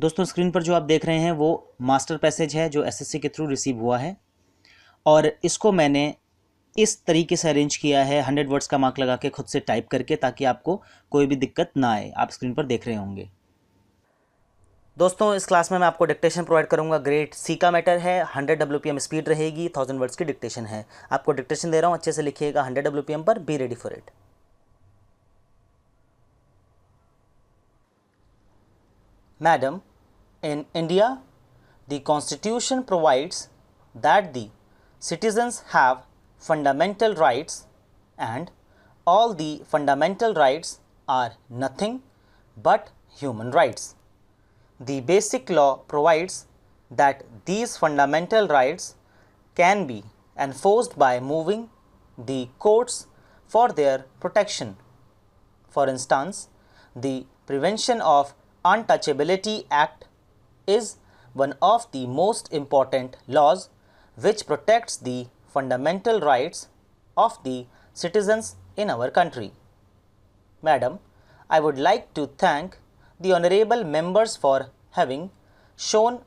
दोस्तों स्क्रीन पर जो आप देख रहे हैं वो मास्टर पैसेज है जो एसएससी के थ्रू रिसीव हुआ है और इसको मैंने इस तरीके से अरेंज किया है 100 वर्ड्स का मार्क लगा के खुद से टाइप करके, ताकि आपको कोई भी दिक्कत ना आए। आप स्क्रीन पर देख रहे होंगे। दोस्तों इस क्लास में मैं आपको डिक्टेशन प्रोवाइड करूंगा। ग्रेड सी का मैटर है, 100 WPM स्पीड रहेगी, 1000 वर्ड्स की डिक्टेशन है। आपको डिक्टेशन दे रहा हूँ, अच्छे से लिखिएगा 100 WPM पर। Be ready for it. Madam, in India, the Constitution provides that the citizens have fundamental rights and all the fundamental rights are nothing but human rights. The basic law provides that these fundamental rights can be enforced by moving the courts for their protection. For instance, the Prevention of Untouchability Act is one of the most important laws which protects the fundamental rights of the citizens in our country. Madam, I would like to thank the honorable members for having shown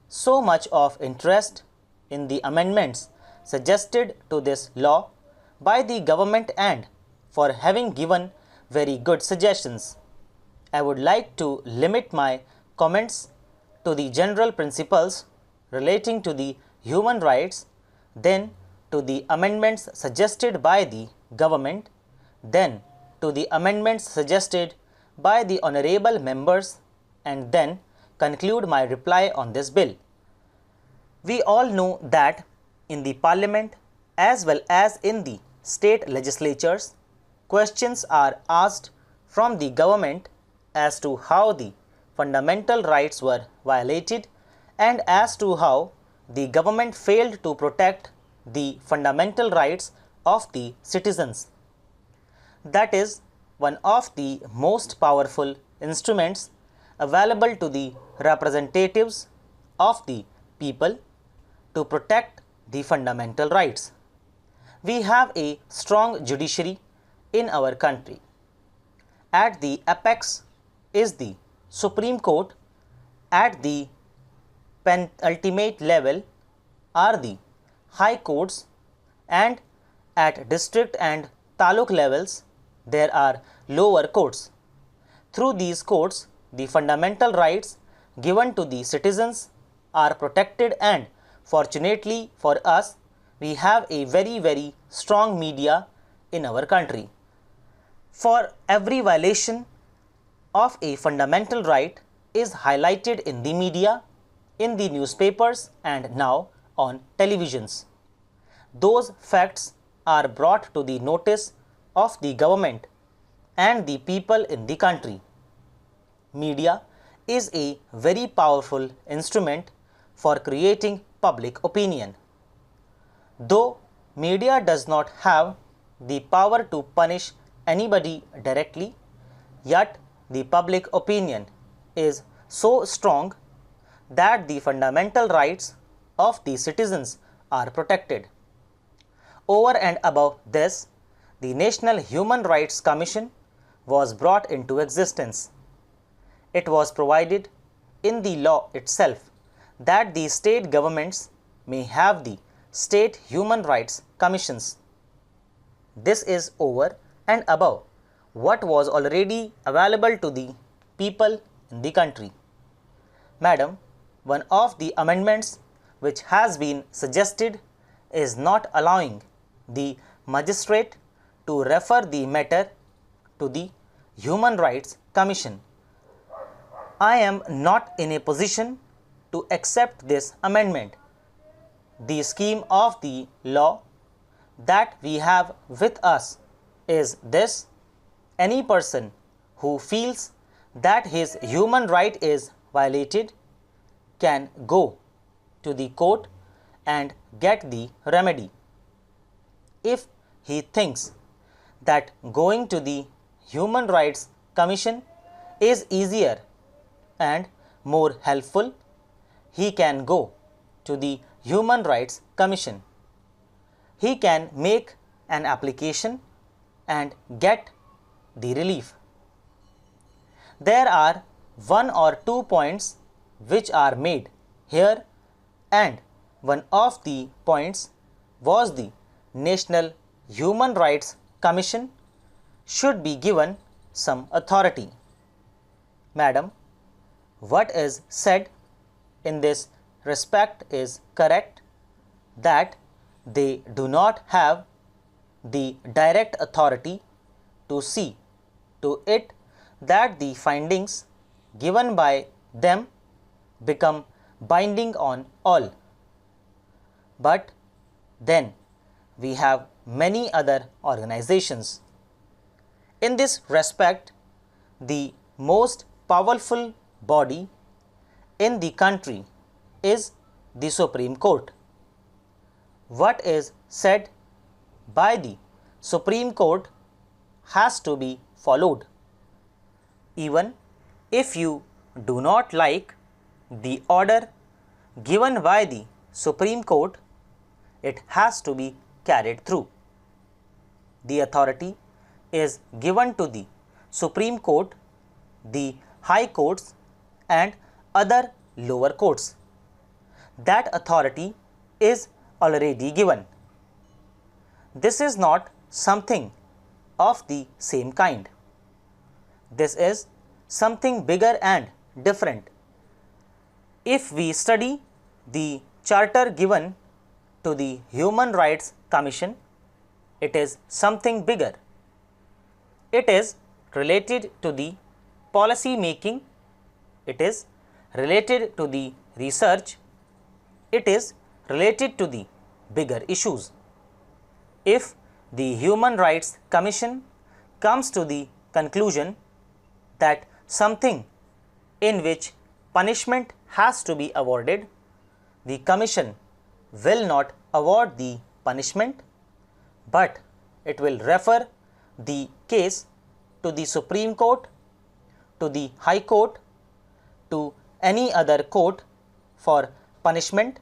so much of interest in the amendments suggested to this law by the government and for having given very good suggestions. I would like to limit my comments to the general principles relating to the human rights, then to the amendments suggested by the government, then to the amendments suggested by the honorable members, and then conclude my reply on this bill. We all know that in the parliament as well as in the state legislatures, questions are asked from the government as to how the fundamental rights were violated and as to how the government failed to protect the fundamental rights of the citizens. That is one of the most powerful instruments available to the representatives of the people to protect the fundamental rights. We have a strong judiciary in our country. At the apex is the Supreme Court. At the penultimate level are the High Courts, and at district and taluk levels there are lower courts. Through these courts, the fundamental rights given to the citizens are protected, and fortunately for us, we have a very strong media in our country. For every violation of a fundamental right is highlighted in the media, in the newspapers, and now on televisions. Those facts are brought to the notice of the government and the people in the country. Media is a very powerful instrument for creating public opinion. Though media does not have the power to punish anybody directly, yet the public opinion is so strong that the fundamental rights of the citizens are protected. Over and above this, the National Human Rights Commission was brought into existence. It was provided in the law itself that the state governments may have the state human rights commissions. This is over and above what was already available to the people in the country. Madam, one of the amendments which has been suggested is not allowing the magistrate to refer the matter to the Human Rights Commission. I am not in a position to accept this amendment. The scheme of the law that we have with us is this: any person who feels that his human right is violated can go to the court and get the remedy. If he thinks that going to the Human Rights Commission is easier and more helpful, he can go to the Human Rights Commission. He can make an application and get the relief. There are one or two points which are made here, and one of the points was the National Human Rights Commission should be given some authority. Madam, what is said in this respect is correct, that they do not have the direct authority to see to it that the findings given by them become binding on all. But then we have many other organizations. In this respect, the most powerful body in the country is the Supreme Court. What is said by the Supreme Court has to be followed. Even if you do not like the order given by the Supreme Court, it has to be carried through. The authority is given to the Supreme Court, the High Courts and other lower courts. That authority is already given. This is not something of the same kind. This is something bigger and different. If we study the charter given to the Human Rights Commission, it is something bigger. It is related to the policy making, it is related to the research, it is related to the bigger issues. If the Human Rights Commission comes to the conclusion that something in which punishment has to be awarded, the Commission will not award the punishment, but it will refer the case to the Supreme Court, to the High Court, to any other court for punishment,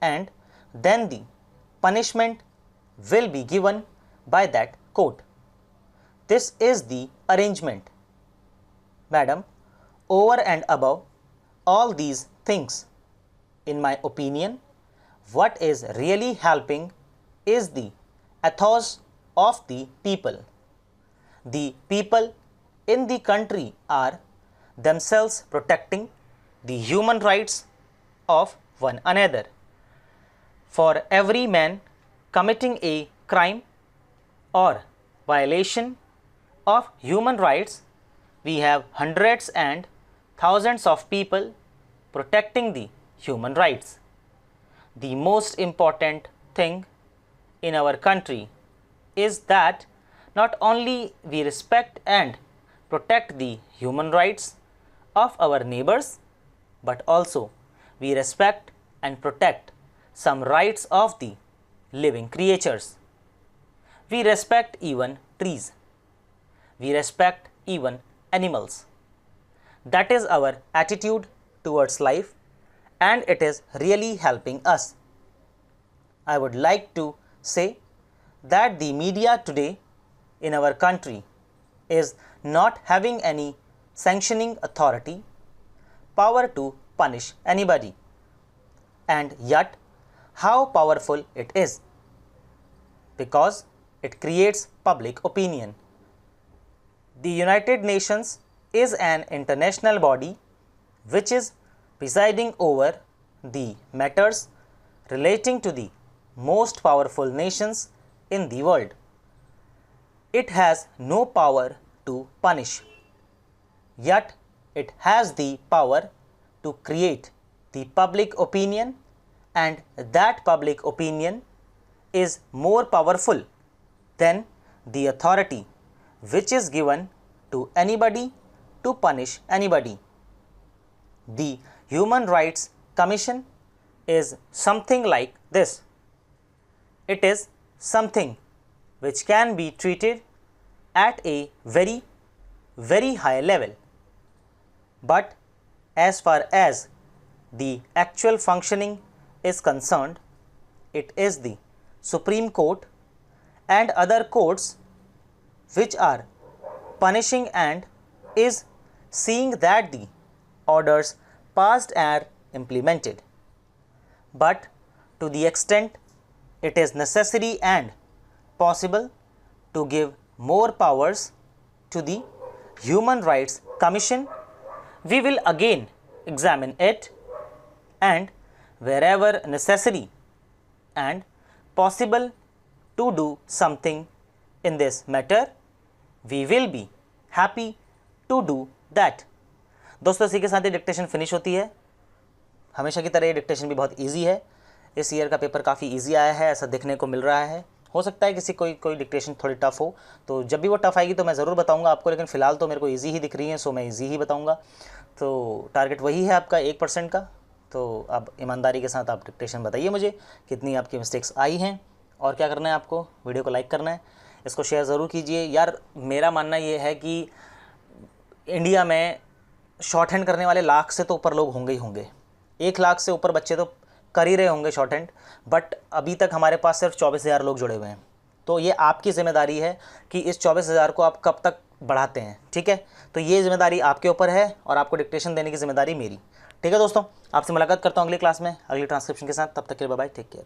and then the punishment will be given by that court. This is the arrangement. Madam, over and above all these things, in my opinion, what is really helping is the ethos of the people. The people in the country are themselves protecting the human rights of one another. For every man committing a crime or violation of human rights, we have hundreds and thousands of people protecting the human rights. The most important thing in our country is that not only we respect and protect the human rights of our neighbors, but also we respect and protect some rights of the living creatures. We respect even trees. We respect even animals. That is our attitude towards life, and it is really helping us. I would like to say that the media today in our country is not having any sanctioning authority, power to punish anybody, and yet how powerful it is, because it creates public opinion. The United Nations is an international body which is presiding over the matters relating to the most powerful nations in the world. It has no power to punish, yet it has the power to create the public opinion, and that public opinion is more powerful than the authority which is given to anybody to punish anybody. The Human Rights Commission is something like this. It is something which can be treated at a very, very high level. But as far as the actual functioning is concerned, it is the Supreme Court and other courts which are punishing and is seeing that the orders passed and implemented. But to the extent it is necessary and possible to give more powers to the Human Rights Commission, we will again examine it, and wherever necessary and possible to do something in this matter, we will be happy to do that. दोस्तों इसी के साथ ही dictation finish होती है। हमेशा की तरह ये डिक्टेशन भी बहुत इजी है। इस ईयर का पेपर काफ़ी इजी आया है, ऐसा देखने को मिल रहा है। हो सकता है किसी कोई डिक्टेशन थोड़ी टफ हो, तो जब भी वो टफ आएगी तो मैं ज़रूर बताऊंगा आपको, लेकिन फ़िलहाल तो मेरे को इजी ही दिख रही है, सो मैं इजी ही बताऊंगा। तो टारगेट वही है आपका 1% का। तो अब ईमानदारी के साथ आप डिक्टेशन बताइए मुझे कितनी आपकी मिस्टेक्स आई हैं, और क्या करना है आपको, वीडियो को लाइक करना है, इसको शेयर ज़रूर कीजिए। यार मेरा मानना ये है कि इंडिया में शॉर्ट हैंड करने वाले लाख से तो ऊपर लोग होंगे ही होंगे, 1 लाख से ऊपर बच्चे तो कर ही रहे होंगे शॉर्ट हैंड, बट अभी तक हमारे पास सिर्फ 24,000 लोग जुड़े हुए हैं। तो ये आपकी ज़िम्मेदारी है कि इस 24,000 को आप कब तक बढ़ाते हैं, ठीक है। तो ये ज़िम्मेदारी आपके ऊपर है और आपको डिक्टेशन देने की ज़िम्मेदारी मेरी, ठीक है दोस्तों। आपसे मुलाकात करता हूँ अगली क्लास में अगली ट्रांसक्रिप्शन के साथ। तब तक के लिए बाय बाय, टेक केयर।